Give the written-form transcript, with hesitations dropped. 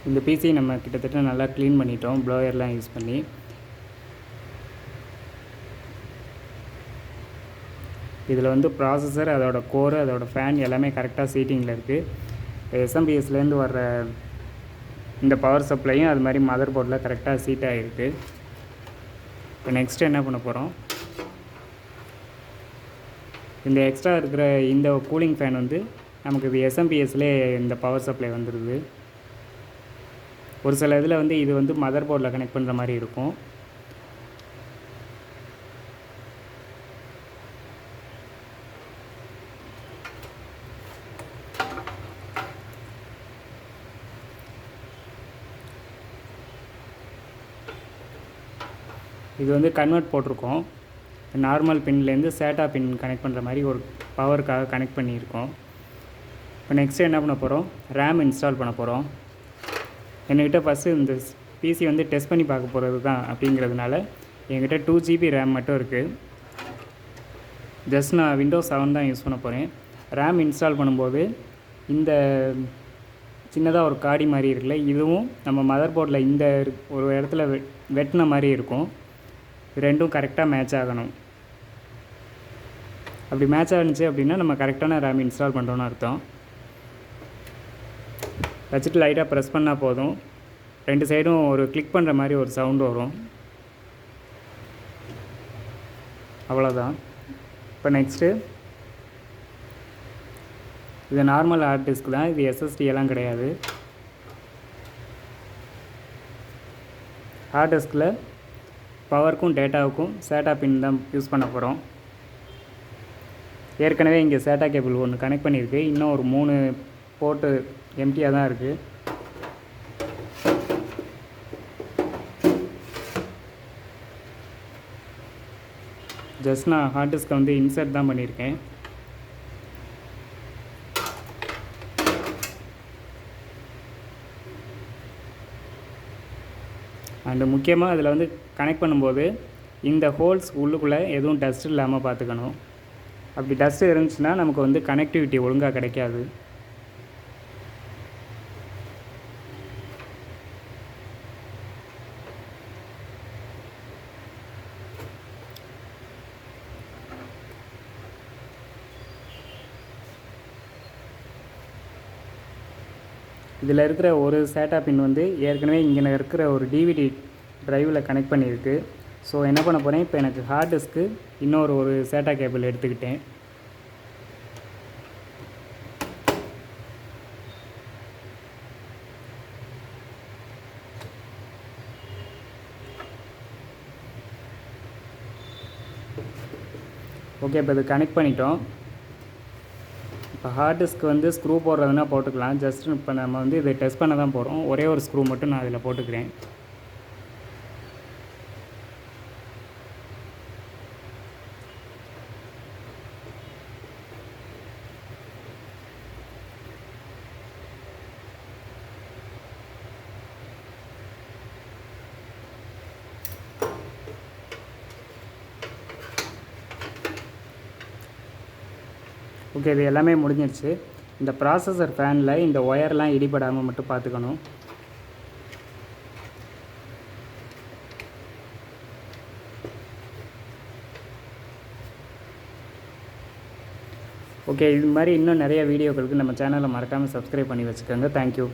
இந்த பிசி நம்ம கிட்டத்தட்ட நல்லா க்ளீன் பண்ணிட்டோம் ப்ளோயர்லாம் யூஸ் பண்ணி. இதில் வந்து ப்ராசஸர், அதோட கோரு, அதோட ஃபேன் எல்லாமே கரெக்டாக சீட்டிங்கில் இருக்குது. எஸ்எம்பிஎஸ்லேருந்து வர்ற இந்த பவர் சப்ளையும் அது மாதிரி மதர் போர்டில் கரெக்டாக சீட் ஆகிருக்கு. இப்போ நெக்ஸ்ட்டு என்ன பண்ண போகிறோம், இந்த எக்ஸ்ட்ரா இருக்கிற இந்த கூலிங் ஃபேன் வந்து நமக்கு இது எஸ்எம்பிஎஸ்லேயே இந்த பவர் சப்ளை வந்துடுது. ஒரு சில இதில் வந்து இது வந்து மதர் போர்டில் கனெக்ட் பண்ணுற மாதிரி இருக்கும். இது வந்து கன்வெர்ட் போட்டிருக்கோம். நார்மல் பின்லேருந்து சேட்டா பின் கனெக்ட் பண்ணுற மாதிரி ஒரு பவருக்காக கனெக்ட் பண்ணியிருக்கோம். இப்போ நெக்ஸ்ட்டு என்ன பண்ண போகிறோம், ரேம் இன்ஸ்டால் பண்ண போகிறோம். என்கிட்ட ஃபஸ்ட்டு இந்த பிசி வந்து டெஸ்ட் பண்ணி பார்க்க போகிறது தான் அப்படிங்கிறதுனால என்கிட்ட 2GB ரேம் மட்டும் இருக்குது. ஜஸ்ட் நான் விண்டோஸ் 7 தான் யூஸ் பண்ண போகிறேன். ரேம் இன்ஸ்டால் பண்ணும்போது இந்த சின்னதாக ஒரு காடி மாதிரி இருக்குல்ல, இதுவும் நம்ம மதர் போர்டில் இந்த ஒரு இடத்துல வெட்டின மாதிரி இருக்கும். ரெண்டும் கரெக்டாக மேட்ச் ஆகணும். அப்படி மேட்ச் ஆகிடுச்சு அப்படின்னா நம்ம கரெக்டான ரேம் இன்ஸ்டால் பண்ணுறோன்னு அர்த்தம். வச்சுட்டு லைட்டாக ப்ரெஸ் பண்ணால் போதும், ரெண்டு சைடும் ஒரு கிளிக் பண்ணுற மாதிரி ஒரு சவுண்டு வரும். அவ்வளோதான். இப்போ நெக்ஸ்ட்டு இது நார்மல் ஹார்ட் டிஸ்க் தான், இது எஸ்எஸ்டி எல்லாம் கிடையாது. ஹார்ட் டிஸ்கில் பவருக்கும் டேட்டாவுக்கும் சேட்டா பின் தான் யூஸ் பண்ண போகிறோம். ஏற்கனவே இங்கே சேட்டா கேபிள் ஒன்று கனெக்ட் பண்ணியிருக்கு. இன்னும் ஒரு 3 போர்ட்டு எம்டியாக தான் இருக்குது. ஜஸ்ட் நான் ஹார்ட் டிஸ்கை வந்து இன்சர்ட் தான் பண்ணியிருக்கேன். அண்டு முக்கியமாக இதில் வந்து கனெக்ட் பண்ணும்போது இந்த ஹோல்ஸ் உள்ளுக்குள்ளே எதுவும் டஸ்ட் இல்லாமல் பார்த்துக்கணும். அப்படி டஸ்ட்டு இருந்துச்சுன்னா நமக்கு வந்து கனெக்டிவிட்டி ஒழுங்காக கிடைக்காது. இதில் இருக்கிற ஒரு சேட்டா பின் வந்து ஏற்கனவே இங்கே இருக்கிற ஒரு டிவிடி ட்ரைவில் கனெக்ட் பண்ணியிருக்கு. ஸோ என்ன பண்ண போகிறேன், இப்போ எனக்கு ஹார்ட் டிஸ்க்கு இன்னொரு சேட்டா கேபிள் எடுத்துக்கிட்டேன். ஓகே, இப்போ இது கனெக்ட் பண்ணிட்டோம். இப்போ ஹார்ட் டிஸ்க் வந்து ஸ்க்ரூ போடுறதுனா போட்டுக்கலாம். ஜஸ்ட் இப்போ நம்ம வந்து இதை டெஸ்ட் பண்ண தான் போகிறோம். ஒரே ஒரு ஸ்க்ரூ மட்டும் நான் இதில் போட்டுக்கிறேன். ஓகே, இது எல்லாமே முடிஞ்சிடுச்சு. இந்த ப்ராசஸர் ஃபேனில் இந்த ஒயர்லாம் இடிபடாமல் மட்டும் பார்த்துக்கணும். ஓகே, இது மாதிரி இன்னும் நிறைய வீடியோக்களுக்கு நம்ம சேனலை மறக்காமல் சப்ஸ்கிரைப் பண்ணி வச்சுக்கோங்க. தேங்க்யூ.